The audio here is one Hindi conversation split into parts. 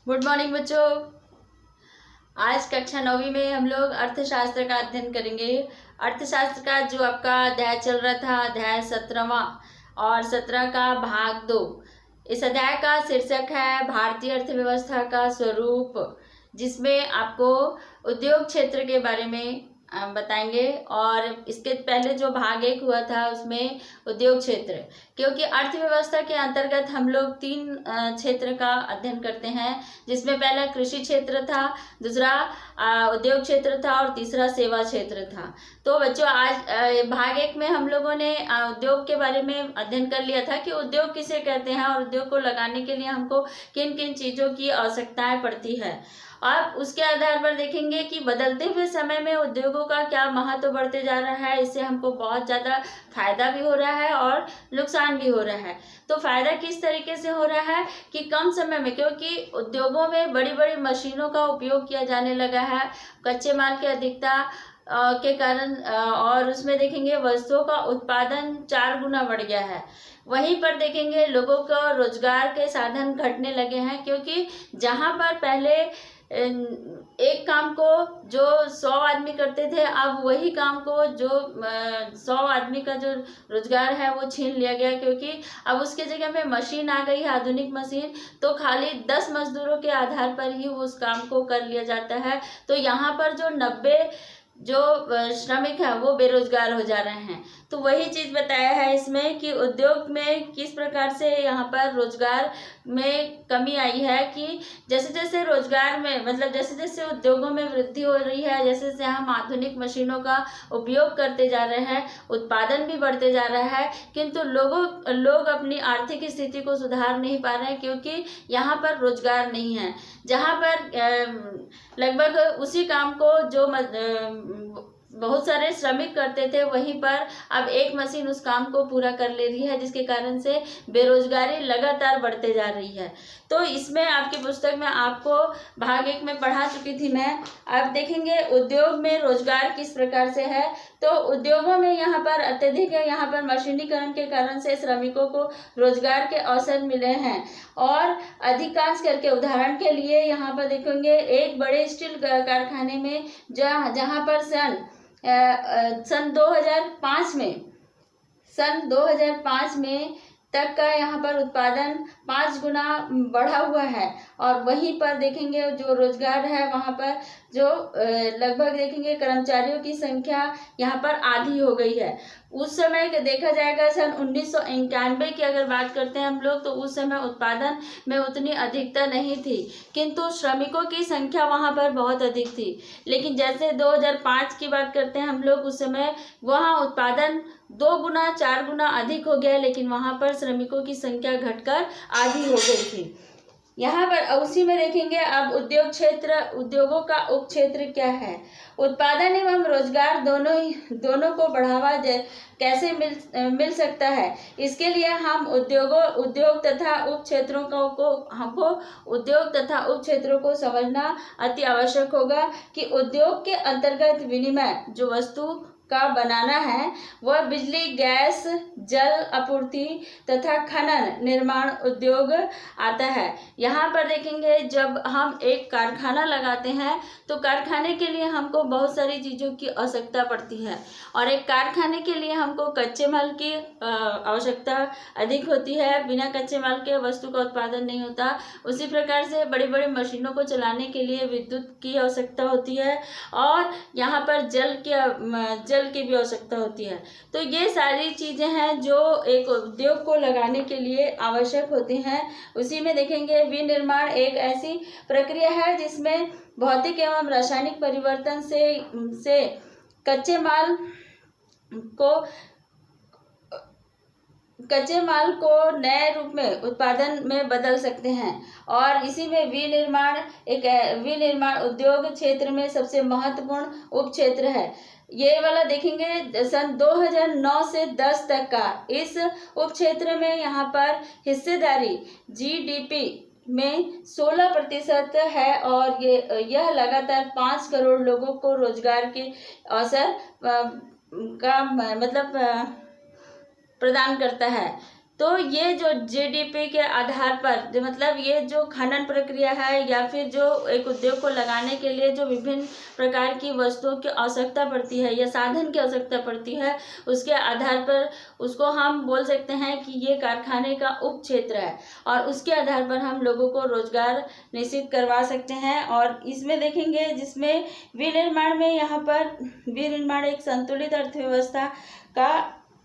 गुड मॉर्निंग बच्चों। आज कक्षा 9वीं में हम लोग अर्थशास्त्र का अध्ययन करेंगे। अर्थशास्त्र का जो आपका अध्याय चल रहा था, अध्याय 17वां और 17 का भाग 2। इस अध्याय का शीर्षक है भारतीय अर्थव्यवस्था का स्वरूप, जिसमें आपको उद्योग क्षेत्र के बारे में बताएंगे। और इसके पहले जो भाग 1 हुआ था उसमें उद्योग क्षेत्र, क्योंकि अर्थव्यवस्था के अंतर्गत हम लोग 3 क्षेत्र का अध्ययन करते हैं, जिसमें पहला कृषि क्षेत्र था, दूसरा उद्योग क्षेत्र था और तीसरा सेवा क्षेत्र था। तो बच्चों आज भाग 1 में हम लोगों ने उद्योग के बारे में अध्ययन कर लिया था कि उद्योग किसे कहते हैं और उद्योग को लगाने के लिए हमको किन किन चीज़ों की आवश्यकताएं पड़ती है। अब उसके आधार पर देखेंगे कि बदलते हुए समय में उद्योगों का क्या महत्व बढ़ते जा रहा है। इससे हमको बहुत ज़्यादा फायदा भी हो रहा है और नुकसान भी हो रहा है। तो फायदा किस तरीके से हो रहा है कि कम समय में, क्योंकि उद्योगों में बड़ी बड़ी मशीनों का उपयोग किया जाने लगा है कच्चे माल की अधिकता के कारण, और उसमें देखेंगे वस्तुओं का उत्पादन 4 गुना बढ़ गया है। वहीं पर देखेंगे लोगों को रोजगार के साधन घटने लगे हैं, क्योंकि जहां पर पहले एक काम को जो 100 आदमी करते थे, अब वही काम को जो 100 आदमी का जो रोजगार है वो छीन लिया गया, क्योंकि अब उसके जगह में मशीन आ गई है, आधुनिक मशीन। तो खाली 10 मजदूरों के आधार पर ही उस काम को कर लिया जाता है। तो यहाँ पर जो 90 जो श्रमिक है वो बेरोजगार हो जा रहे हैं। तो वही चीज बताया है इसमें कि उद्योग में किस प्रकार से यहाँ पर रोजगार में कमी आई है, कि जैसे जैसे रोजगार में मतलब जैसे जैसे उद्योगों में वृद्धि हो रही है, जैसे जैसे हम आधुनिक मशीनों का उपयोग करते जा रहे हैं, उत्पादन भी बढ़ते जा रहा है, किंतु लोग अपनी आर्थिक स्थिति को सुधार नहीं पा रहे हैं, क्योंकि यहाँ पर रोजगार नहीं है। जहाँ पर लगभग उसी काम को जो बहुत सारे श्रमिक करते थे, वहीं पर अब एक मशीन उस काम को पूरा कर ले रही है, जिसके कारण से बेरोजगारी लगातार बढ़ते जा रही है। तो इसमें आपकी पुस्तक में आपको भाग 1 में पढ़ा चुकी थी मैं। अब देखेंगे उद्योग में रोजगार किस प्रकार से है। तो उद्योगों में यहाँ पर अत्यधिक है, यहाँ पर मशीनीकरण के कारण से श्रमिकों को रोजगार के अवसर मिले हैं। और अधिकांश करके उदाहरण के लिए यहाँ पर देखेंगे एक बड़े स्टील कारखाने में जहाँ पर सन 2005 में तक का यहाँ पर उत्पादन 5 गुना बढ़ा हुआ है। और वहीं पर देखेंगे जो रोजगार है वहाँ पर जो लगभग देखेंगे कर्मचारियों की संख्या यहाँ पर आधी हो गई है। उस समय देखा जाएगा सन 1991 की अगर बात करते हैं हम लोग, तो उस समय उत्पादन में उतनी अधिकता नहीं थी, किंतु श्रमिकों की संख्या वहाँ पर बहुत अधिक थी। लेकिन जैसे 2005 की बात करते हैं हम लोग, उस समय वहाँ उत्पादन 2 गुना 4 गुना अधिक हो गया, लेकिन वहाँ पर श्रमिकों की संख्या घटकर आधी हो गई थी। यहाँ पर उसी में देखेंगे अब उद्योग क्षेत्र, उद्योगों का उप क्षेत्र क्या है। उत्पादन एवं रोजगार दोनों को बढ़ावा कैसे मिल सकता है। इसके लिए हम उद्योग तथा उप क्षेत्रों हमको उद्योग तथा उप क्षेत्रों को समझना अति आवश्यक होगा कि उद्योग के अंतर्गत विनिमय जो वस्तु का बनाना है वह बिजली, गैस, जल आपूर्ति तथा खनन निर्माण उद्योग आता है। यहाँ पर देखेंगे जब हम एक कारखाना लगाते हैं तो कारखाने के लिए हमको बहुत सारी चीज़ों की आवश्यकता पड़ती है, और एक कारखाने के लिए हमको कच्चे माल की आवश्यकता अधिक होती है। बिना कच्चे माल के वस्तु का उत्पादन नहीं होता। उसी प्रकार से बड़ी बड़ी मशीनों को चलाने के लिए विद्युत की आवश्यकता होती है, और यहाँ पर जल की भी आवश्यकता होती है। तो ये सारी चीज़ें हैं जो एक उद्योग को लगाने के लिए आवश्यक होती हैं। उसी में देखेंगे विनिर्माण एक ऐसी प्रक्रिया है जिसमें भौतिक एवं रासायनिक परिवर्तन से कच्चे माल को नए रूप में उत्पादन में बदल सकते हैं। और इसी में विनिर्माण उद्योग क्षेत्र में सबसे महत्वपूर्ण उप क्षेत्र है। ये वाला देखेंगे सन 2009 से 10 तक का इस उप क्षेत्र में यहाँ पर हिस्सेदारी जीडीपी में 16% है, और यह लगातार 5 करोड़ लोगों को रोजगार के अवसर का मतलब प्रदान करता है। तो ये जो जीडीपी के आधार पर जो मतलब ये जो खनन प्रक्रिया है या फिर जो एक उद्योग को लगाने के लिए जो विभिन्न प्रकार की वस्तुओं की आवश्यकता पड़ती है या साधन की आवश्यकता पड़ती है, उसके आधार पर उसको हम बोल सकते हैं कि ये कारखाने का उप क्षेत्र है और उसके आधार पर हम लोगों को रोजगार निश्चित करवा सकते हैं। और इसमें देखेंगे जिसमें विनिर्माण में यहाँ पर विनिर्माण एक संतुलित अर्थव्यवस्था का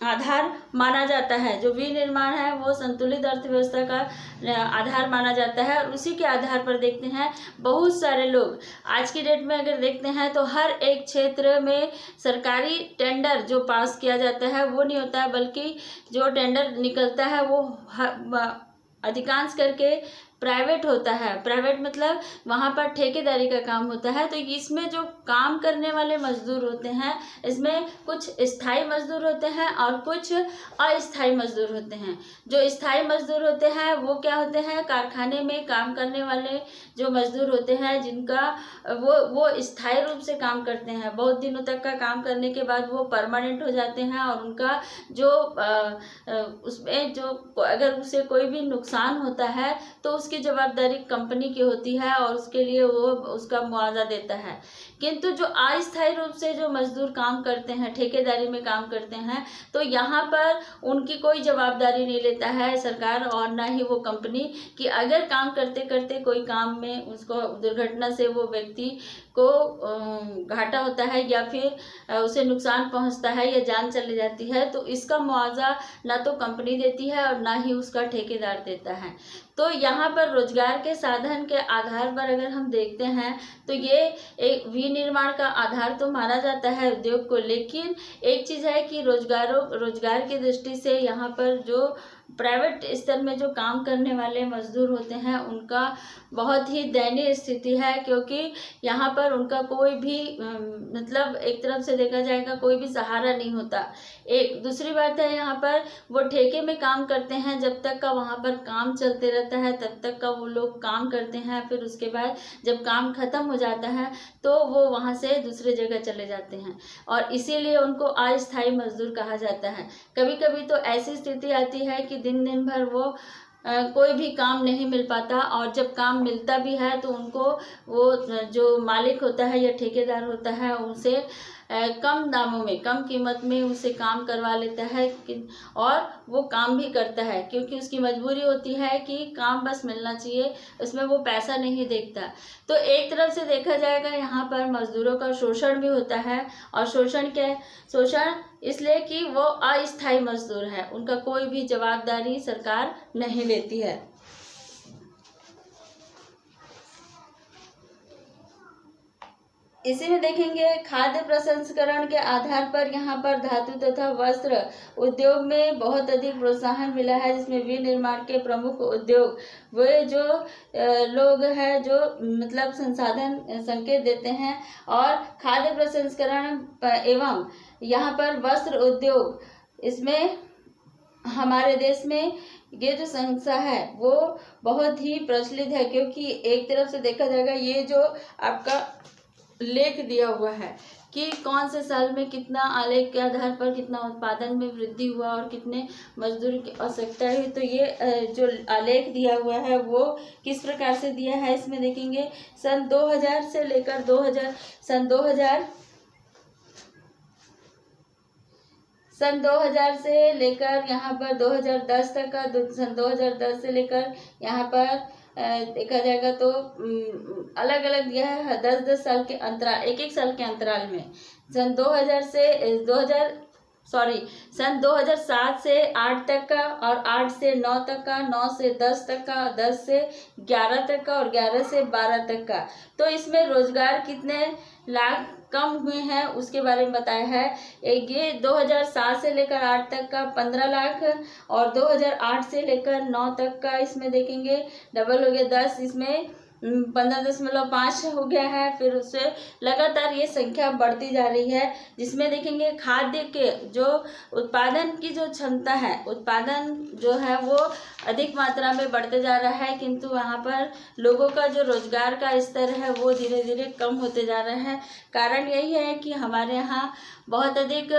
आधार माना जाता है। जो विनिर्माण है वो संतुलित अर्थव्यवस्था का आधार माना जाता है और उसी के आधार पर देखते हैं बहुत सारे लोग आज की डेट में अगर देखते हैं तो हर एक क्षेत्र में सरकारी टेंडर जो पास किया जाता है वो नहीं होता है, बल्कि जो टेंडर निकलता है वो अधिकांश करके प्राइवेट होता है। प्राइवेट मतलब वहाँ पर ठेकेदारी का काम होता है। तो इसमें जो काम करने वाले मजदूर होते हैं, इसमें कुछ स्थायी मजदूर होते हैं और कुछ अस्थायी मजदूर होते हैं। जो स्थायी मजदूर होते हैं वो क्या होते हैं, कारखाने में काम करने वाले जो मजदूर होते हैं जिनका वो स्थायी रूप से काम करते हैं, बहुत दिनों तक का काम करने के बाद वो परमानेंट हो जाते हैं और उनका जो उसमें जो अगर उसे कोई भी नुकसान होता है तो उसकी जवाबदारी कंपनी की होती है और उसके लिए वो उसका मुआवजा देता है। किंतु जो अस्थायी रूप से जो मजदूर काम करते हैं, ठेकेदारी में काम करते हैं, तो यहाँ पर उनकी कोई जवाबदारी नहीं लेता है सरकार और ना ही वो कंपनी कि अगर काम करते करते कोई काम में उसको दुर्घटना से वो व्यक्ति को घाटा होता है या फिर उसे नुकसान पहुंचता है या जान चली जाती है, तो इसका मुआवजा ना तो कंपनी देती है और ना ही उसका ठेकेदार देता है। तो यहाँ पर रोजगार के साधन के आधार पर अगर हम देखते हैं तो ये एक विनिर्माण का आधार तो माना जाता है उद्योग को, लेकिन एक चीज़ है कि रोजगार की दृष्टि से यहाँ पर जो प्राइवेट स्तर में जो काम करने वाले मजदूर होते हैं उनका बहुत ही दयनीय स्थिति है, क्योंकि यहाँ पर उनका कोई भी मतलब एक तरफ से देखा जाएगा कोई भी सहारा नहीं होता। एक दूसरी बात है, यहाँ पर वो ठेके में काम करते हैं, जब तक का वहाँ पर काम चलते रहता है तब तक का वो लोग काम करते हैं, फिर उसके बाद जब काम खत्म हो जाता है तो वो वहाँ से दूसरे जगह चले जाते हैं और इसीलिए उनको अस्थायी मजदूर कहा जाता है। कभी कभी तो ऐसी स्थिति आती है कि दिन दिन भर वो कोई भी काम नहीं मिल पाता और जब काम मिलता भी है तो उनको वो जो मालिक होता है या ठेकेदार होता है उनसे कम दामों में, कम कीमत में उसे काम करवा लेता है और वो काम भी करता है, क्योंकि उसकी मजबूरी होती है कि काम बस मिलना चाहिए, उसमें वो पैसा नहीं देखता। तो एक तरफ से देखा जाएगा यहाँ पर मजदूरों का शोषण भी होता है और शोषण इसलिए कि वो अस्थायी मजदूर है, उनका कोई भी जवाबदारी सरकार नहीं लेती है। इसी में देखेंगे खाद्य प्रसंस्करण के आधार पर यहाँ पर धातु तथा वस्त्र उद्योग में बहुत अधिक प्रोत्साहन मिला है, जिसमें विनिर्माण के प्रमुख उद्योग वे जो लोग हैं जो मतलब संसाधन संकेत देते हैं और खाद्य प्रसंस्करण एवं यहाँ पर वस्त्र उद्योग, इसमें हमारे देश में ये जो संस्था है वो बहुत ही प्रचलित है, क्योंकि एक तरफ से देखा जाएगा ये जो आपका लेख दिया हुआ है कि कौन से साल में कितना आलेख के आधार पर कितना उत्पादन में वृद्धि हुआ और कितने मजदूर की आवश्यकता हुई, तो ये जो आलेख दिया हुआ है वो किस प्रकार से दिया है इसमें देखेंगे। सन 2000 से लेकर सन 2000 से लेकर यहाँ पर 2010 तक का, सन 2010 से लेकर यहाँ पर देखा जाएगा तो अलग अलग दिया है 10-10 साल के अंतराल, एक साल के अंतराल में सन 2007 से 8 तक का और 8 से 9 तक का, 9 से 10 तक का, 10 से 11 तक का और 11 से 12 तक का। तो इसमें रोजगार कितने लाख कम हुए हैं उसके बारे में बताया है। ये 2007 से लेकर 8 तक का 15 लाख और 2008 से लेकर 9 तक का इसमें देखेंगे डबल हो गया 10, इसमें 15.5 हो गया है। फिर उससे लगातार ये संख्या बढ़ती जा रही है, जिसमें देखेंगे खाद्य के जो उत्पादन की जो क्षमता है, उत्पादन जो है वो अधिक मात्रा में बढ़ते जा रहा है, किंतु वहाँ पर लोगों का जो रोजगार का स्तर है वो धीरे धीरे कम होते जा रहा है। कारण यही है कि हमारे यहाँ बहुत अधिक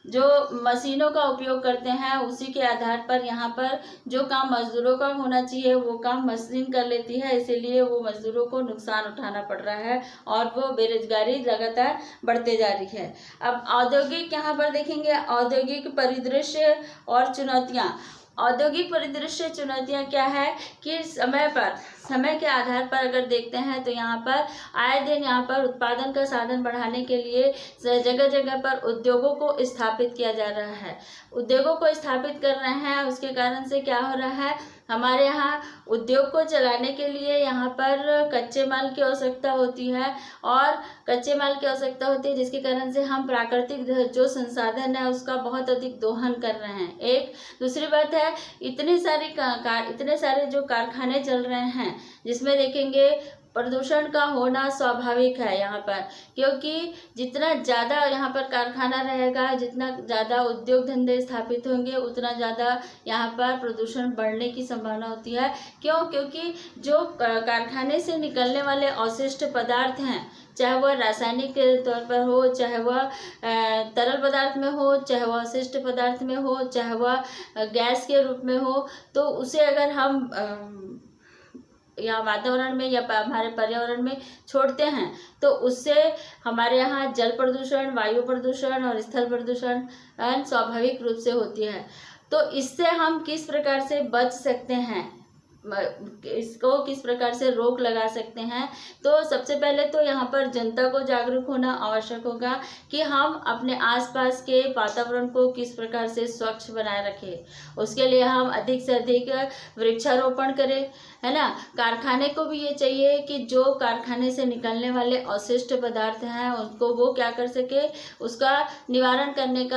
जो मशीनों का उपयोग करते हैं उसी के आधार पर यहाँ पर जो काम मजदूरों का होना चाहिए वो काम मशीन कर लेती है, इसीलिए वो मजदूरों को नुकसान उठाना पड़ रहा है और वो बेरोजगारी लगातार बढ़ते जा रही है। अब औद्योगिक यहाँ पर देखेंगे, औद्योगिक परिदृश्य और चुनौतियाँ। औद्योगिक परिदृश्य चुनौतियाँ क्या है कि समय के आधार पर अगर देखते हैं तो यहाँ पर आए दिन यहाँ पर उत्पादन का साधन बढ़ाने के लिए जगह जगह पर उद्योगों को स्थापित किया जा रहा है। उद्योगों को स्थापित कर रहे हैं, उसके कारण से क्या हो रहा है, हमारे यहाँ उद्योग को चलाने के लिए यहाँ पर कच्चे माल की आवश्यकता होती है और कच्चे माल की आवश्यकता होती है, जिसके कारण से हम प्राकृतिक जो संसाधन है उसका बहुत अधिक दोहन कर रहे हैं। एक दूसरी बात है, इतने सारे जो कारखाने चल रहे हैं जिसमें देखेंगे प्रदूषण का होना स्वाभाविक है यहाँ पर, क्योंकि जितना ज़्यादा यहाँ पर कारखाना रहेगा, जितना ज़्यादा उद्योग धंधे स्थापित होंगे, उतना ज़्यादा यहाँ पर प्रदूषण बढ़ने की संभावना होती है। क्यों? क्योंकि जो कारखाने से निकलने वाले अवशिष्ट पदार्थ हैं, चाहे वह रासायनिक के तौर पर हो, चाहे वह तरल पदार्थ में हो, चाहे वह अवशिष्ट पदार्थ में हो, चाहे वह गैस के रूप में हो, तो उसे अगर हम या वातावरण में या हमारे पर्यावरण में छोड़ते हैं तो उससे हमारे यहाँ जल प्रदूषण, वायु प्रदूषण और स्थल प्रदूषण स्वाभाविक रूप से होती है। तो इससे हम किस प्रकार से बच सकते हैं, इसको किस प्रकार से रोक लगा सकते हैं, तो सबसे पहले तो यहाँ पर जनता को जागरूक होना आवश्यक होगा कि हम अपने आसपास के वातावरण को किस प्रकार से स्वच्छ बनाए रखें। उसके लिए हम अधिक से अधिक वृक्षारोपण करें, है ना। कारखाने को भी ये चाहिए कि जो कारखाने से निकलने वाले अवशिष्ट पदार्थ हैं उनको वो क्या कर सके, उसका निवारण करने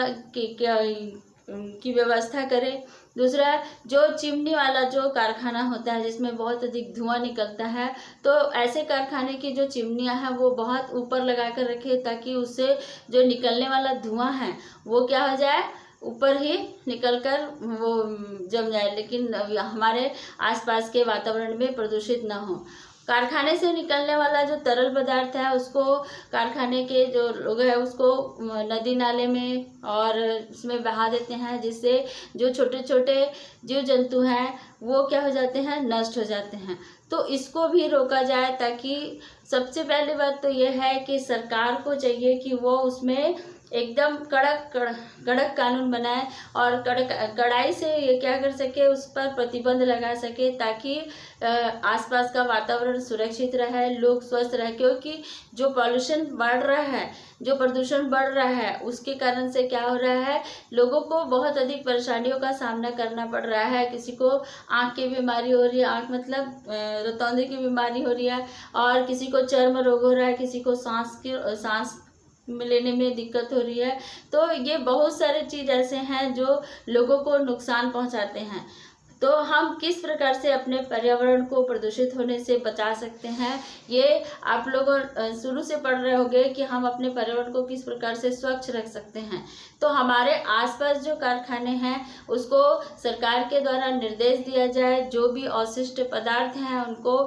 की व्यवस्था करें। दूसरा, जो चिमनी वाला जो कारखाना होता है जिसमें बहुत अधिक धुआं निकलता है, तो ऐसे कारखाने की जो चिमनियां हैं वो बहुत ऊपर लगा कर रखे, ताकि उससे जो निकलने वाला धुआं है वो क्या हो जाए, ऊपर ही निकलकर वो जम जाए, लेकिन हमारे आसपास के वातावरण में प्रदूषित ना हो। कारखाने से निकलने वाला जो तरल पदार्थ है उसको कारखाने के जो लोग हैं उसको नदी नाले में और उसमें बहा देते हैं, जिससे जो छोटे छोटे जीव जंतु हैं वो क्या हो जाते हैं, नष्ट हो जाते हैं। तो इसको भी रोका जाए, ताकि सबसे पहली बात तो ये है कि सरकार को चाहिए कि वो उसमें एकदम कड़क कानून बनाए और कड़ाई से ये क्या कर सके, उस पर प्रतिबंध लगा सके, ताकि आसपास का वातावरण सुरक्षित रहे, लोग स्वस्थ रहे। क्योंकि जो पॉल्यूशन बढ़ रहा है, जो प्रदूषण बढ़ रहा है, उसके कारण से क्या हो रहा है, लोगों को बहुत अधिक परेशानियों का सामना करना पड़ रहा है। किसी को आँख की बीमारी हो रही है, आँख मतलब रतौंधे की बीमारी हो रही है, और किसी को चर्म रोग हो रहा है, किसी को सांस लेने में दिक्कत हो रही है। तो ये बहुत सारे चीज़ ऐसे हैं जो लोगों को नुकसान पहुंचाते हैं। तो हम किस प्रकार से अपने पर्यावरण को प्रदूषित होने से बचा सकते हैं, ये आप लोग शुरू से पढ़ रहे होंगे कि हम अपने पर्यावरण को किस प्रकार से स्वच्छ रख सकते हैं। तो हमारे आसपास जो कारखाने हैं उसको सरकार के द्वारा निर्देश दिया जाए, जो भी अवशिष्ट पदार्थ हैं उनको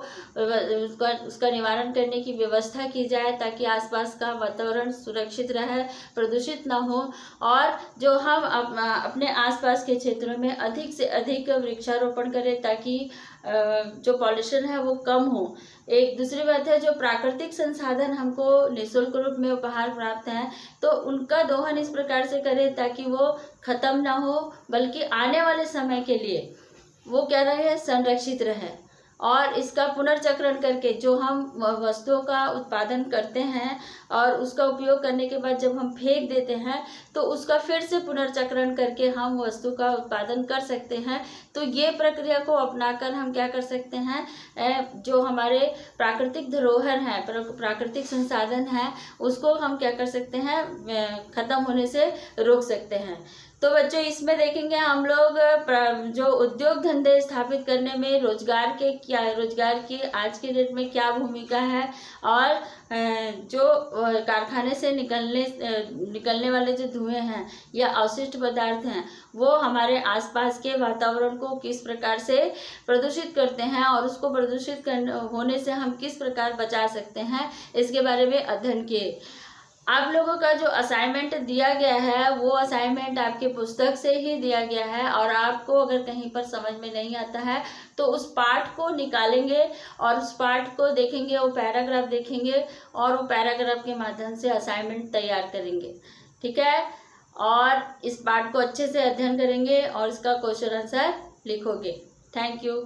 उसका निवारण करने की व्यवस्था की जाए, ताकि आसपास का वातावरण सुरक्षित रहे, प्रदूषित ना हो। और जो हम अपने आसपास के क्षेत्रों में अधिक से अधिक वृक्षारोपण करें, ताकि जो पॉल्यूशन है वो कम हो। एक दूसरी बात है, जो प्राकृतिक संसाधन हमको निःशुल्क रूप में उपहार प्राप्त हैं, तो उनका दोहन इस प्रकार से करें ताकि वो खत्म ना हो, बल्कि आने वाले समय के लिए वो क्या रहे, संरक्षित रहे। और इसका पुनर्चक्रण करके जो हम वस्तुओं का उत्पादन करते हैं और उसका उपयोग करने के बाद जब हम फेंक देते हैं, तो उसका फिर से पुनर्चक्रण करके हम वस्तु का उत्पादन कर सकते हैं। तो ये प्रक्रिया को अपनाकर हम क्या कर सकते हैं, जो हमारे प्राकृतिक धरोहर हैं, प्राकृतिक संसाधन हैं, उसको हम क्या कर सकते हैं, ख़त्म होने से रोक सकते हैं। तो बच्चों, इसमें देखेंगे हम लोग जो उद्योग धंधे स्थापित करने में रोजगार की आज के डेट में क्या भूमिका है, और जो कारखाने से निकलने वाले जो धुएं हैं या अवशिष्ट पदार्थ हैं वो हमारे आसपास के वातावरण को किस प्रकार से प्रदूषित करते हैं, और उसको प्रदूषित होने से हम किस प्रकार बचा सकते हैं, इसके बारे में अध्ययन किए। आप लोगों का जो असाइनमेंट दिया गया है वो असाइनमेंट आपके पुस्तक से ही दिया गया है, और आपको अगर कहीं पर समझ में नहीं आता है तो उस पार्ट को निकालेंगे और उस पार्ट को देखेंगे, वो पैराग्राफ देखेंगे और वो पैराग्राफ के माध्यम से असाइनमेंट तैयार करेंगे। ठीक है, और इस पार्ट को अच्छे से अध्ययन करेंगे और इसका क्वेश्चन आंसर लिखोगे। Thank you.